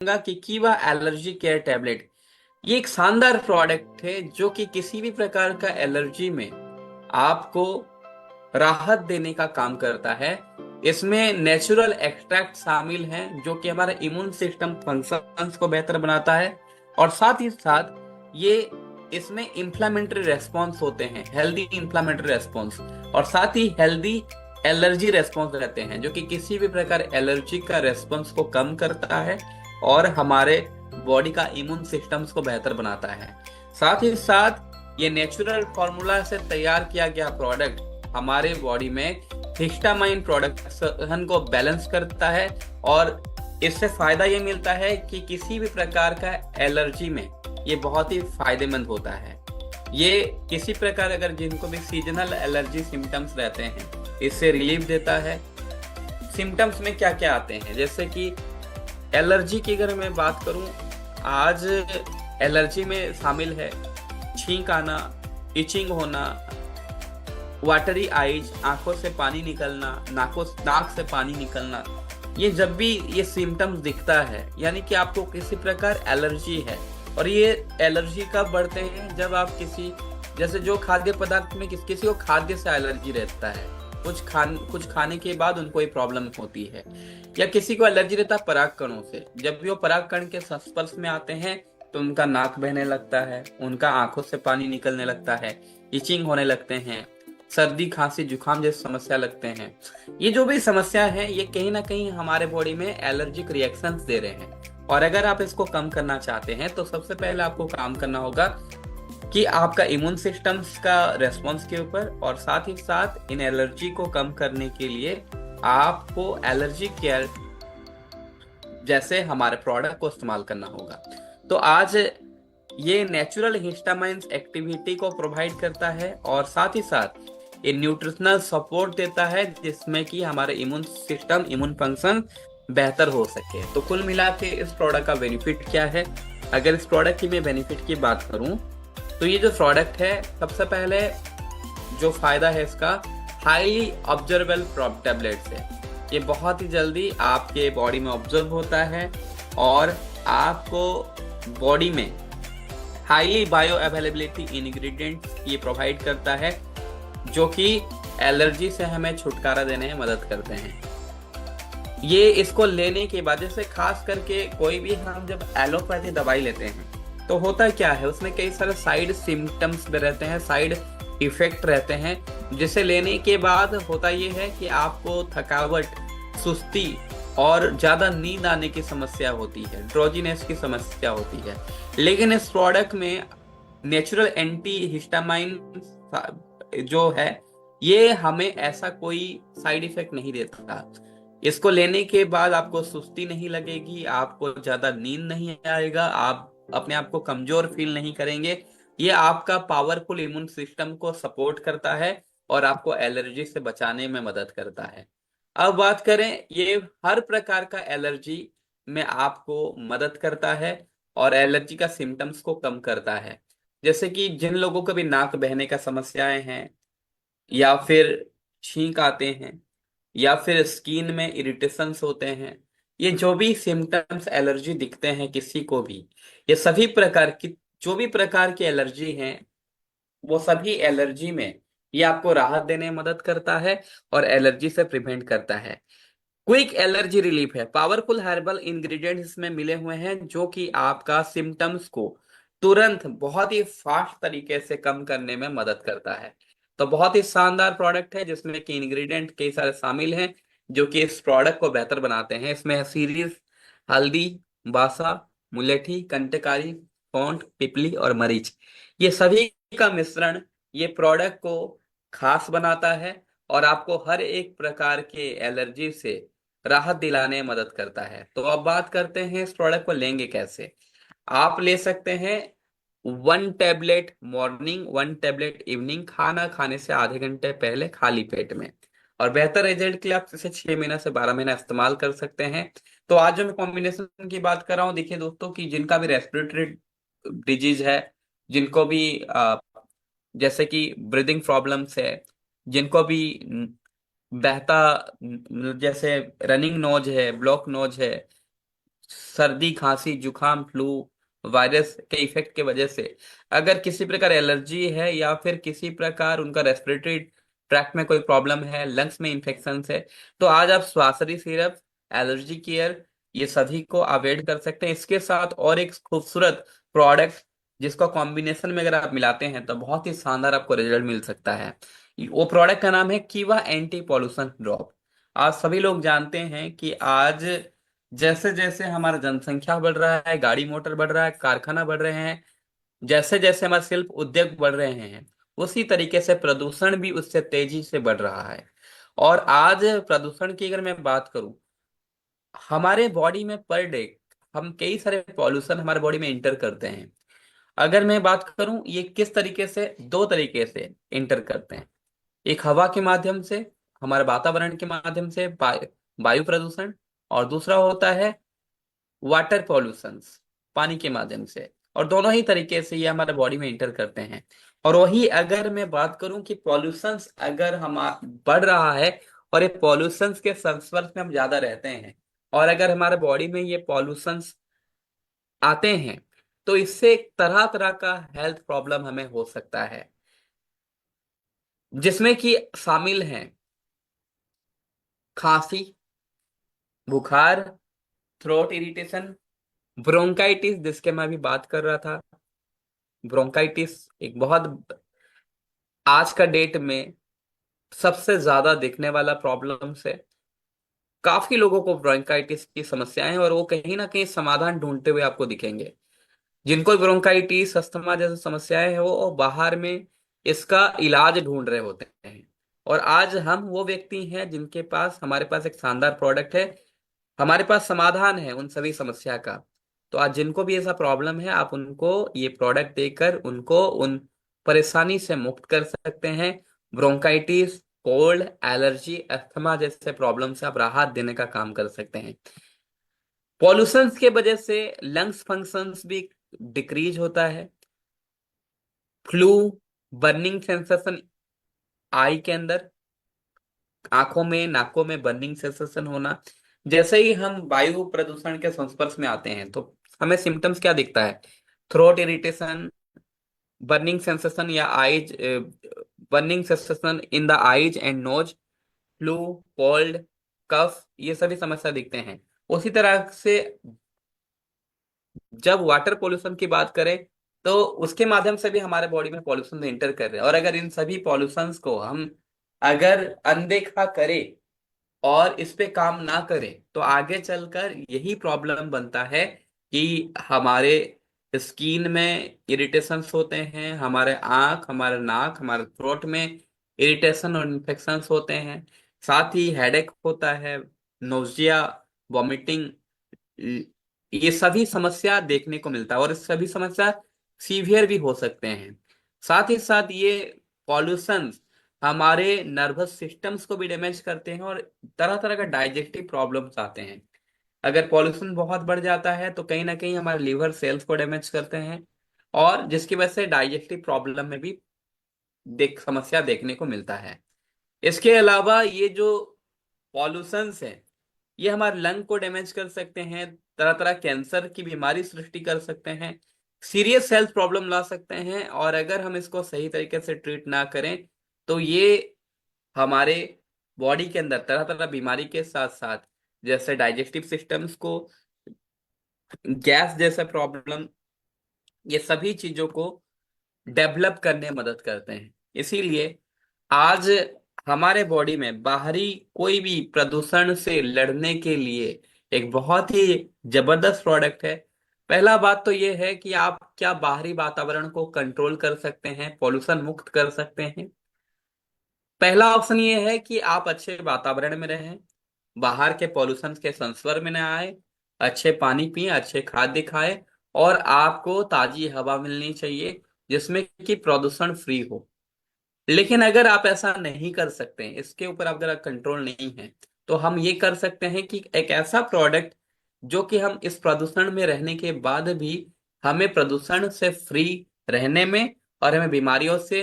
कि कीवा allergy care tablet ये एक शानदार प्रोडक्ट है जो कि किसी भी प्रकार का एलर्जी में आपको राहत देने का काम करता है। इसमें नेचुरल एक्सट्रैक्ट शामिल हैं जो कि हमारे इम्यून सिस्टम फंक्शंस को बेहतर बनाता है, और साथ ही साथ ये इसमें इंफ्लामेटरी रेस्पॉन्स होते हैं, हेल्दी इंफ्लामेटरी रेस्पॉन्स, और साथ ही हेल्दी एलर्जी रेस्पॉन्स रहते हैं जो कि किसी भी प्रकार एलर्जी का रेस्पॉन्स को कम करता है और हमारे बॉडी का इम्यून सिस्टम्स को बेहतर बनाता है। साथ ही साथ ये नेचुरल फॉर्मूला से तैयार किया गया प्रोडक्ट हमारे बॉडी में हिस्टामाइन प्रोडक्शन को बैलेंस करता है, और इससे फायदा ये मिलता है कि किसी भी प्रकार का एलर्जी में ये बहुत ही फायदेमंद होता है। ये किसी प्रकार अगर जिनको भी सीजनल एलर्जी सिम्टम्स रहते हैं इससे रिलीफ देता है। सिम्टम्स में क्या क्या आते हैं, जैसे कि एलर्जी की अगर मैं बात करूं, आज एलर्जी में शामिल है छींक आना, इचिंग होना, वाटरी आईज, आंखों से पानी निकलना, नाक से पानी निकलना। ये जब भी ये सिम्टम्स दिखता है यानी कि आपको किसी प्रकार एलर्जी है। और ये एलर्जी कब बढ़ते हैं, जब आप किसी जैसे जो खाद्य पदार्थ में किसी को खाद्य से एलर्जी रहता है, कुछ खाने के बाद उनको ये प्रॉब्लम होती है, या किसी को एलर्जी रहता है पराग कणों से। जब भी वो पराग कण के संस्पर्श में आते हैं तो उनका नाक बहने लगता है, उनका आंखों से पानी निकलने लगता है, इचिंग होने लगते हैं, सर्दी खांसी जुकाम जैसी समस्या लगते हैं। ये जो भी समस्या है ये कहीं ना कहीं हमारे बॉडी में एलर्जिक रिएक्शंस दे रहे हैं, और अगर आप इसको कम करना चाहते हैं तो सबसे पहले आपको काम करना होगा कि आपका इम्यून सिस्टम्स का रेस्पॉन्स के ऊपर, और साथ ही साथ इन एलर्जी को कम करने के लिए आपको एलर्जी केयर जैसे हमारे प्रोडक्ट को इस्तेमाल करना होगा। तो आज ये नेचुरल हिस्टामाइंस एक्टिविटी को प्रोवाइड करता है, और साथ ही साथ ये न्यूट्रिशनल सपोर्ट देता है जिसमें कि हमारे इम्यून सिस्टम, इम्यून फंक्शन बेहतर हो सके। तो कुल मिला के इस प्रोडक्ट का बेनिफिट क्या है। अगर इस प्रोडक्ट की मैं बेनिफिट की बात करूं तो ये जो प्रोडक्ट है, सबसे पहले जो फायदा है इसका, हाईली ऑब्जर्वेबल टैबलेट्स है। ये बहुत ही जल्दी आपके बॉडी में ऑब्जर्व होता है और आपको बॉडी में हाईली बायो अवेलेबिलिटी इंग्रेडिएंट्स ये प्रोवाइड करता है जो कि एलर्जी से हमें छुटकारा देने में मदद करते हैं। ये इसको लेने के बाद, जैसे खास करके कोई भी हम जब एलोपैथी दवाई लेते हैं तो होता क्या है, उसमें कई सारे साइड सिम्टम्स भी रहते हैं, साइड इफेक्ट रहते हैं, जिसे लेने के बाद होता ये है कि आपको थकावट, सुस्ती और ज्यादा नींद आने की समस्या होती है, ड्रोजीनेस की समस्या होती है। लेकिन इस प्रोडक्ट में नेचुरल एंटी हिस्टामाइन जो है ये हमें ऐसा कोई साइड इफेक्ट नहीं देता। इसको लेने के बाद आपको सुस्ती नहीं लगेगी, आपको ज्यादा नींद नहीं आएगा, आप अपने आप को कमजोर फील नहीं करेंगे। ये आपका पावरफुल इम्यून सिस्टम को सपोर्ट करता है और आपको एलर्जी से बचाने में मदद करता है। अब बात करें, ये हर प्रकार का एलर्जी में आपको मदद करता है और एलर्जी का सिम्टम्स को कम करता है। जैसे कि जिन लोगों को भी नाक बहने का समस्याएं हैं, या फिर छींक आते हैं, या फिर स्किन में इरिटेशंस होते हैं, ये जो भी सिम्टम्स एलर्जी दिखते हैं किसी को भी, ये सभी प्रकार की जो भी प्रकार की एलर्जी हैं वो सभी एलर्जी में ये आपको राहत देने में मदद करता है और एलर्जी से प्रिवेंट करता है। क्विक एलर्जी रिलीफ है, पावरफुल हर्बल इंग्रेडिएंट्स इसमें मिले हुए हैं जो कि आपका सिम्टम्स को तुरंत बहुत ही फास्ट तरीके से कम करने में मदद करता है। तो बहुत ही शानदार प्रोडक्ट है जिसमें कि इंग्रेडिएंट कई सारे शामिल हैं जो कि इस प्रोडक्ट को बेहतर बनाते हैं। इसमें है सीरीज, हल्दी, बासा, मुलेठी, कंटकारी, सौंठ, पिपली और मरीच। ये सभी का मिश्रण ये प्रोडक्ट को खास बनाता है और आपको हर एक प्रकार के एलर्जी से राहत दिलाने में मदद करता है। तो अब बात करते हैं इस प्रोडक्ट को लेंगे कैसे। आप ले सकते हैं 1 टैबलेट मॉर्निंग, 1 टैबलेट इवनिंग, खाना खाने से आधे घंटे पहले खाली पेट में। और बेहतर रिजल्ट के लिए आप इसे 6 महीना से 12 महीना इस्तेमाल कर सकते हैं। तो आज जो मैं कॉम्बिनेशन की बात कर रहा हूँ, देखिए दोस्तों, कि जिनका भी रेस्पिरेटरी डिजीज है, जिनको भी जैसे कि ब्रीदिंग प्रॉब्लम्स है, जिनको भी बहता जैसे रनिंग नोज है, ब्लॉक नोज है, सर्दी खांसी जुकाम फ्लू वायरस के इफेक्ट के वजह से अगर किसी प्रकार एलर्जी है या फिर किसी प्रकार उनका रेस्पिरेटरी ट्रैक्ट में कोई प्रॉब्लम है, लंग्स में इन्फेक्शन है, तो आज आप स्वासरी सिरप, एलर्जी केयर, ये सभी को अवॉइड कर सकते हैं। इसके साथ और एक खूबसूरत प्रोडक्ट जिसको कॉम्बिनेशन में अगर आप मिलाते हैं तो बहुत ही शानदार आपको रिजल्ट मिल सकता है। वो प्रोडक्ट का नाम है कीवा एंटी पॉल्यूशन ड्रॉप। आज सभी लोग जानते हैं कि आज जैसे जैसे हमारा जनसंख्या बढ़ रहा है, गाड़ी मोटर बढ़ रहा है, कारखाना बढ़ रहे हैं, जैसे जैसे हमारे शिल्प उद्योग बढ़ रहे हैं, उसी तरीके से प्रदूषण भी उससे तेजी से बढ़ रहा है। और आज प्रदूषण की अगर मैं बात करूं, हमारे बॉडी में पर डे हम कई सारे पॉल्यूशन हमारे बॉडी में इंटर करते हैं। अगर मैं बात करूं ये किस तरीके से, दो तरीके से इंटर करते हैं। एक हवा के माध्यम से, हमारे वातावरण के माध्यम से, वायु प्रदूषण, और दूसरा होता है वाटर पॉल्यूशंस, पानी के माध्यम से। और दोनों ही तरीके से ये हमारे बॉडी में इंटर करते हैं। और वही अगर मैं बात करूं कि पॉल्यूशंस अगर हम बढ़ रहा है और ये पॉल्यूशंस के संस्पर्श में हम ज्यादा रहते हैं, और अगर हमारे बॉडी में ये पॉल्यूशंस आते हैं, तो इससे तरह तरह का हेल्थ प्रॉब्लम हमें हो सकता है, जिसमें कि शामिल हैं खांसी, बुखार, थ्रोट इरिटेशन, ब्रोंकाइटिस, जिसके मैं अभी बात कर रहा था। ब्रोंकाइटिस एक बहुत आज का डेट में सबसे ज्यादा दिखने वाला प्रॉब्लम है। काफी लोगों को ब्रोंकाइटिस की समस्याएं हैं और वो कहीं ना कहीं समाधान ढूंढते हुए आपको दिखेंगे। जिनको ब्रोंकाइटिस अस्थमा जैसी समस्याएं हैं वो बाहर में इसका इलाज ढूंढ रहे होते हैं। और आज हम वो व्यक्ति हैं जिनके पास, हमारे पास एक शानदार प्रोडक्ट है, हमारे पास समाधान है उन सभी समस्या का। तो आज जिनको भी ऐसा प्रॉब्लम है, आप उनको ये प्रोडक्ट देकर उनको उन परेशानी से मुक्त कर सकते हैं। ब्रोंकाइटिस, कोल्ड, एलर्जी, अस्थमा जैसे प्रॉब्लम से आप राहत देने का काम कर सकते हैं। पॉल्यूशंस के वजह से लंग्स फंक्शंस भी डिक्रीज होता है। फ्लू, बर्निंग सेंसेशन आई के अंदर, आंखों में, नाकों में बर्निंग सेंसेशन होना। जैसे ही हम वायु प्रदूषण के संस्पर्श में आते हैं तो हमें सिम्टम्स क्या दिखता है? थ्रोट इरिटेशन, बर्निंग सेंसेशन या eyes, burning sensation in the eyes and nose, flu, cold, cough, ये सभी समस्या दिखते हैं। उसी तरह से जब वाटर पोल्यूशन की बात करें तो उसके माध्यम से भी हमारे बॉडी में पॉल्यूशन इंटर कर रहे हैं। और अगर इन सभी पॉल्यूशंस को हम अगर अनदेखा करें और इस पे काम ना करें तो आगे चलकर यही प्रॉब्लम बनता है कि हमारे स्किन में इरिटेशंस होते हैं, हमारे आंख, हमारे नाक, हमारे थ्रोट में इरिटेशन और इन्फेक्शंस होते हैं। साथ ही हेडेक होता है, नोजिया, वॉमिटिंग, ये सभी समस्या देखने को मिलता है। और इस सभी समस्या सीवियर भी हो सकते हैं। साथ ही साथ ये पॉल्यूशन हमारे नर्वस सिस्टम्स को भी डैमेज करते हैं और तरह तरह का डाइजेस्टिव प्रॉब्लम्स आते हैं। अगर पॉल्यूशन बहुत बढ़ जाता है तो कहीं ना कहीं हमारे लीवर सेल्स को डैमेज करते हैं, और जिसकी वजह से डाइजेस्टिव प्रॉब्लम में भी समस्या देखने को मिलता है। इसके अलावा ये जो पॉल्यूशंस है ये हमारे लंग को डैमेज कर सकते हैं, तरह तरह कैंसर की बीमारी सृष्टि कर सकते हैं, सीरियस हेल्थ प्रॉब्लम ला सकते हैं। और अगर हम इसको सही तरीके से ट्रीट ना करें तो ये हमारे बॉडी के अंदर तरह तरह बीमारी के साथ साथ, जैसे डाइजेस्टिव सिस्टम्स को, गैस जैसे प्रॉब्लम, ये सभी चीजों को डेवलप करने में मदद करते हैं। इसीलिए आज हमारे बॉडी में बाहरी कोई भी प्रदूषण से लड़ने के लिए एक बहुत ही जबरदस्त प्रोडक्ट है। पहला बात तो ये है कि आप क्या बाहरी वातावरण को कंट्रोल कर सकते हैं, पॉल्यूशन मुक्त कर सकते हैं। पहला ऑप्शन ये है कि आप अच्छे वातावरण में रहें, बाहर के पॉल्यूशन के संस्पर्श में न आए, अच्छे पानी पिए, अच्छे खाद्य खाएं, और आपको ताजी हवा मिलनी चाहिए जिसमें कि प्रदूषण फ्री हो। लेकिन अगर आप ऐसा नहीं कर सकते हैं, इसके ऊपर आप अगर कंट्रोल नहीं है, तो हम ये कर सकते हैं कि एक ऐसा प्रोडक्ट जो कि हम इस प्रदूषण में रहने के बाद भी हमें प्रदूषण से फ्री रहने में और हमें बीमारियों से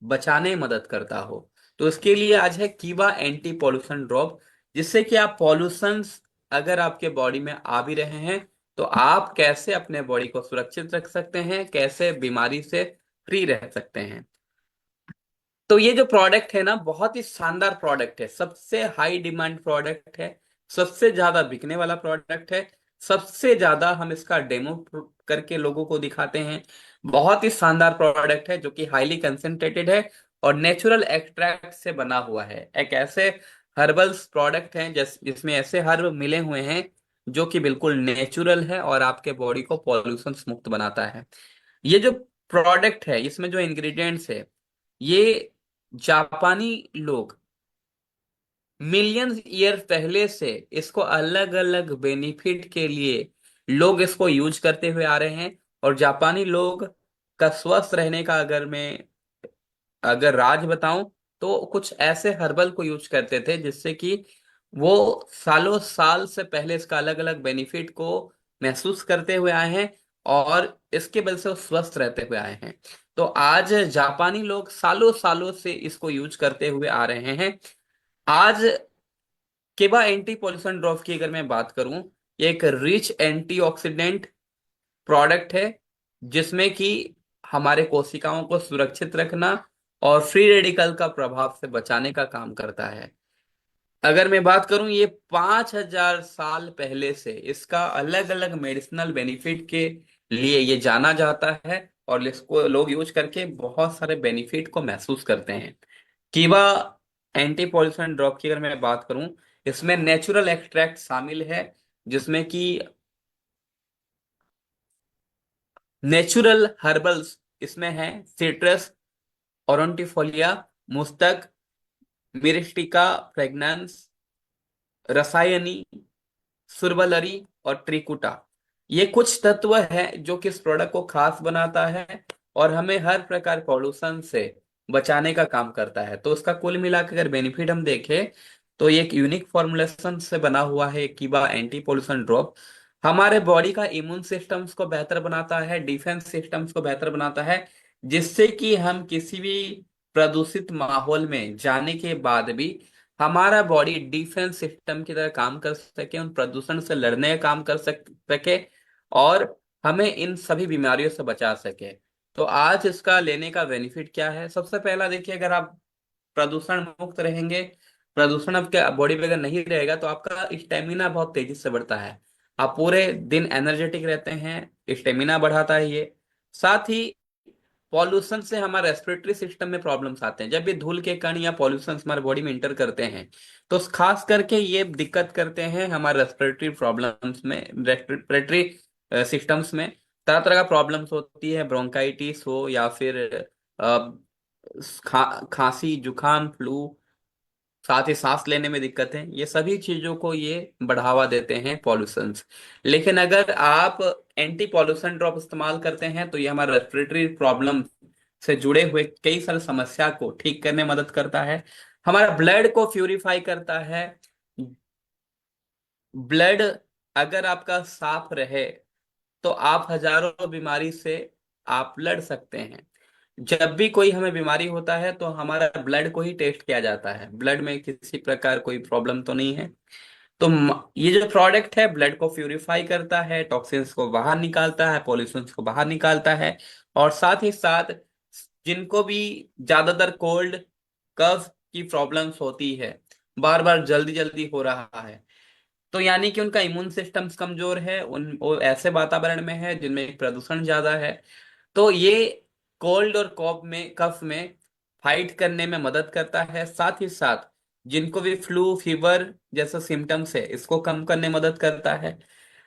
बचाने में मदद करता हो। तो इसके लिए आज है कीवा एंटी पॉल्यूशन ड्रॉप, जिससे कि आप पॉल्यूशन अगर आपके बॉडी में आ भी रहे हैं तो आप कैसे अपने बॉडी को सुरक्षित रख सकते हैं, कैसे बीमारी से फ्री रह सकते हैं। तो ये जो प्रोडक्ट है ना, बहुत ही शानदार प्रोडक्ट है, सबसे हाई डिमांड प्रोडक्ट है, सबसे ज्यादा बिकने वाला प्रोडक्ट है, सबसे ज्यादा हम इसका डेमो करके लोगों को दिखाते हैं। बहुत ही शानदार प्रोडक्ट है जो कि हाईली कंसेंट्रेटेड है और नेचुरल एक्सट्रैक्ट से बना हुआ है। एक ऐसे हर्बल्स प्रोडक्ट हैं जिसमें ऐसे हर्ब मिले हुए हैं जो कि बिल्कुल नेचुरल है और आपके बॉडी को पॉल्यूशन मुक्त बनाता है। ये जो प्रोडक्ट है, इसमें जो इंग्रेडिएंट्स है, ये जापानी लोग मिलियंस ईयर पहले से इसको अलग अलग बेनिफिट के लिए लोग इसको यूज करते हुए आ रहे हैं। और जापानी लोग का स्वस्थ रहने का अगर राज बताऊं तो कुछ ऐसे हर्बल को यूज करते थे जिससे कि वो सालों साल से पहले इसका अलग अलग बेनिफिट को महसूस करते हुए आए हैं और इसके वजह से वो स्वस्थ रहते हुए आए हैं। तो आज जापानी लोग सालों सालों से इसको यूज करते हुए आ रहे हैं। आज केबा एंटी पॉल्यूशन ड्रॉप की अगर मैं बात करूं, ये एक रिच एंटीऑक्सीडेंट प्रोडक्ट है जिसमें कि हमारे कोशिकाओं को सुरक्षित रखना और फ्री रेडिकल का प्रभाव से बचाने का काम करता है। अगर मैं बात करूं, ये 5,000 साल पहले से इसका अलग अलग मेडिसिनल बेनिफिट के लिए ये जाना जाता है और इसको लोग यूज करके बहुत सारे बेनिफिट को महसूस करते हैं। कीवा एंटी पॉल्यूशन ड्रॉप की अगर मैं बात करूं, इसमें नेचुरल एक्सट्रैक्ट शामिल है जिसमें कि नेचुरल हर्बल्स इसमें है, सिट्रस, ओरोंटिफोलिया, मुस्तक, मिरिस्टिका फ्रेगनेंस, रसायनी, सुरबलरी और त्रिकुटा। ये कुछ तत्व है जो कि इस प्रोडक्ट को खास बनाता है और हमें हर प्रकार पॉल्यूशन से बचाने का काम करता है। तो उसका कुल मिलाकर अगर बेनिफिट हम देखें तो ये एक यूनिक फॉर्मुलेशन से बना हुआ है कीबा एंटी पॉल्यूशन ड्रॉप। हमारे बॉडी का इम्यून सिस्टम्स को बेहतर बनाता है, डिफेंस सिस्टम्स को बेहतर बनाता है, जिससे कि हम किसी भी प्रदूषित माहौल में जाने के बाद भी हमारा बॉडी डिफेंस सिस्टम की तरह काम कर सके, उन प्रदूषण से लड़ने का काम कर सके और हमें इन सभी बीमारियों से बचा सके। तो आज इसका लेने का बेनिफिट क्या है? सबसे पहला देखिए, अगर आप प्रदूषण मुक्त रहेंगे, प्रदूषण आपके बॉडी में अगर नहीं रहेगा तो आपका स्टेमिना बहुत तेजी से बढ़ता है, आप पूरे दिन एनर्जेटिक रहते हैं, स्टेमिना बढ़ाता है ये। साथ ही पॉल्यूशन से हमारे रेस्पिरेटरी सिस्टम में प्रॉब्लम्स आते हैं। जब भी धूल के कण या पॉल्यूशन हमारे बॉडी में इंटर करते हैं तो खास करके ये दिक्कत करते हैं हमारे रेस्पिरेटरी प्रॉब्लम्स में, रेस्पिरेटरी सिस्टम्स में तरह तरह का प्रॉब्लम्स होती है, ब्रोंकाइटिस हो या फिर खांसी, जुकाम, फ्लू, साथ ही सांस लेने में दिक्कत है, ये सभी चीजों को ये बढ़ावा देते हैं पॉल्यूशन। लेकिन अगर आप एंटी पॉल्यूशन ड्रॉप इस्तेमाल करते हैं तो ये हमारे रेस्पिरेटरी प्रॉब्लम से जुड़े हुए कई सारी समस्या को ठीक करने में मदद करता है, हमारा ब्लड को प्यूरिफाई करता है। ब्लड अगर आपका साफ रहे तो आप हजारों बीमारी से आप लड़ सकते हैं। जब भी कोई हमें बीमारी होता है तो हमारा ब्लड को ही टेस्ट किया जाता है, ब्लड में किसी प्रकार कोई प्रॉब्लम तो नहीं है। तो ये जो प्रोडक्ट है ब्लड को प्यूरिफाई करता है, टॉक्सिन्स को बाहर निकालता है, पॉल्यूशन को बाहर निकालता है। और साथ ही साथ जिनको भी ज्यादातर कोल्ड कफ की प्रॉब्लम्स होती है, बार बार जल्दी जल्दी हो रहा है, तो यानी कि उनका इम्यून सिस्टम कमजोर है, उन वो ऐसे वातावरण में है जिनमें प्रदूषण ज्यादा है, तो ये कोल्ड और कफ में फाइट करने में मदद करता है। साथ ही साथ जिनको भी फ्लू फीवर जैसा सिम्टम्स है इसको कम करने में मदद करता है,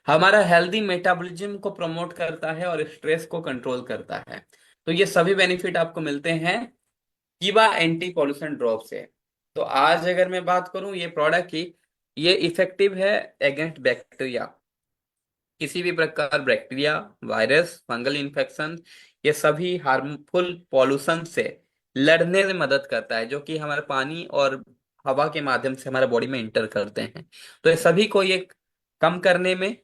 हमारा हेल्दी मेटाबॉलिज्म को प्रमोट करता है और स्ट्रेस को कंट्रोल करता है। तो ये सभी बेनिफिट आपको मिलते हैं कीवा एंटी पॉल्यूशन ड्रॉप से। तो आज अगर मैं बात करूं ये प्रोडक्ट की, ये इफेक्टिव है अगेंस्ट बैक्टीरिया, किसी भी प्रकार बैक्टीरिया, वायरस, फंगल इन्फेक्शन, ये सभी हार्मफुल पॉल्यूशन से लड़ने में मदद करता है जो कि हमारे पानी और हवा के माध्यम से हमारे बॉडी में इंटर करते हैं। तो ये सभी को ये कम करने में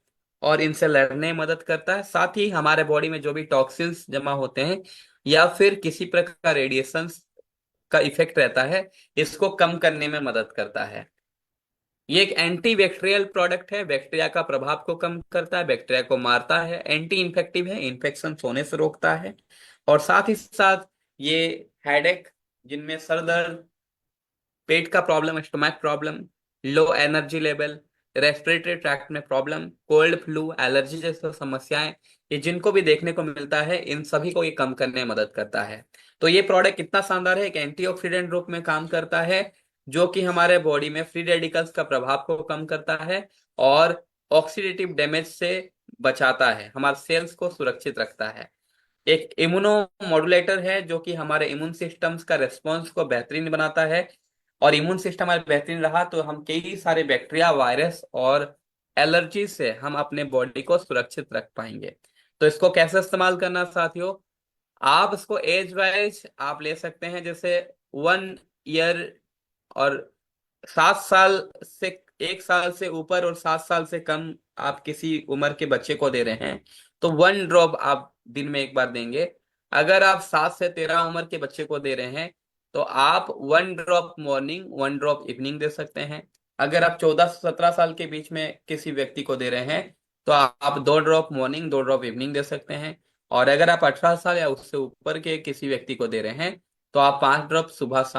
और इनसे लड़ने में मदद करता है। साथ ही हमारे बॉडी में जो भी टॉक्सिन्स जमा होते हैं या फिर किसी प्रकार रेडिएशन का इफेक्ट रहता है, इसको कम करने में मदद करता है। ये एक एंटी बैक्टीरियल प्रोडक्ट है, बैक्टीरिया का प्रभाव को कम करता है, बैक्टीरिया को मारता है, एंटी इन्फेक्टिव है, इन्फेक्शन होने से रोकता है। और साथ ही साथ ये हेडेक, जिनमें सर दर्द, पेट का problem, stomach problem, low energy level, respiratory tract में प्रॉब्लम, कोल्ड फ्लू, एलर्जी जैसी समस्याएं, ये जिनको भी देखने को मिलता है, इन सभी को ये कम करने में मदद करता है। तो ये प्रोडक्ट कितना शानदार है, एक एंटीऑक्सीडेंट रूप में काम करता है, जो कि हमारे बॉडी में फ्री रेडिकल्स का प्रभाव को कम करता है और ऑक्सीडेटिव डैमेज से बचाता है, हमारे सेल्स को सुरक्षित रखता है। एक इम्यूनो मॉड्यूलेटर है, जो कि हमारे इम्यून सिस्टम्स का रेस्पॉन्स को बेहतरीन बनाता है। और इम्यून सिस्टम हमारा बेहतरीन रहा तो हम कई सारे बैक्टीरिया, वायरस और एलर्जी से हम अपने बॉडी को सुरक्षित रख पाएंगे। तो इसको कैसे इस्तेमाल करना साथियों, आप इसको एज वाइज आप ले सकते हैं, जैसे 1 ईयर और 7 साल से, 1 साल से ऊपर और 7 साल से कम आप किसी उम्र के बच्चे को दे रहे हैं तो 1 ड्रॉप आप दिन में एक बार देंगे। अगर आप 7 से 13 उम्र के बच्चे को दे रहे हैं तो आप 1 ड्रॉप मॉर्निंग, 1 ड्रॉप इवनिंग दे सकते हैं। अगर आप 14 से 17 साल के बीच में किसी व्यक्ति को दे रहे हैं तो आप 2 ड्रॉप मॉर्निंग, 2 ड्रॉप इवनिंग दे सकते हैं। और अगर आप 18 साल या उससे ऊपर के किसी व्यक्ति को दे रहे हैं तो आप 5 ड्रॉप सुबह शाम